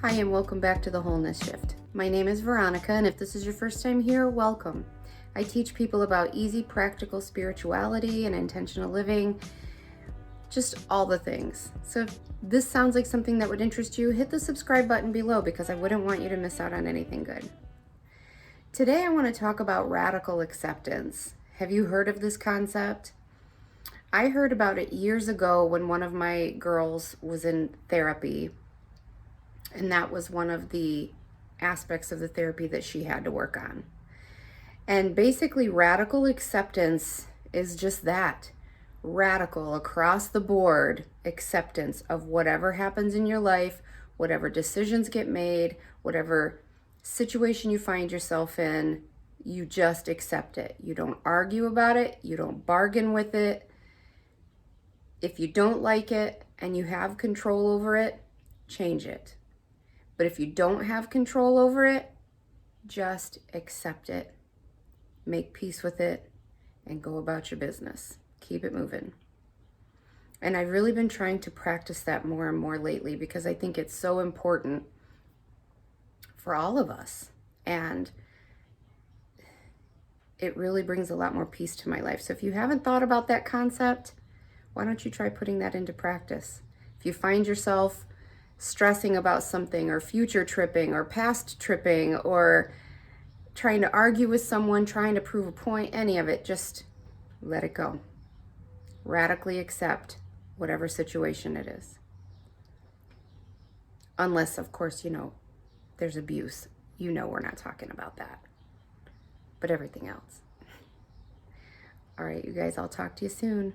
Hi and welcome back to the Wholeness Shift. My name is Veronica, and if this is your first time here, welcome. I teach people about easy, practical spirituality and intentional living, just all the things. So if this sounds like something that would interest you, hit the subscribe button below because I wouldn't want you to miss out on anything good. Today I want to talk about radical acceptance. Have you heard of this concept? I heard about it years ago when one of my girls was in therapy. And that was one of the aspects of the therapy that she had to work on. And basically, radical acceptance is just that. Radical, across the board acceptance of whatever happens in your life, whatever decisions get made, whatever situation you find yourself in, you just accept it. You don't argue about it. You don't bargain with it. If you don't like it and you have control over it, change it. But if you don't have control over it, just accept it, make peace with it, and go about your business. Keep it moving. And I've really been trying to practice that more and more lately because I think it's so important for all of us. And it really brings a lot more peace to my life. So if you haven't thought about that concept, why don't you try putting that into practice? If you find yourself stressing about something, or future tripping, or past tripping, or trying to argue with someone, trying to prove a point, any of it, just let it go. Radically accept whatever situation it is. Unless, of course, there's abuse. We're not talking about that. But everything else. All right, you guys, I'll talk to you soon.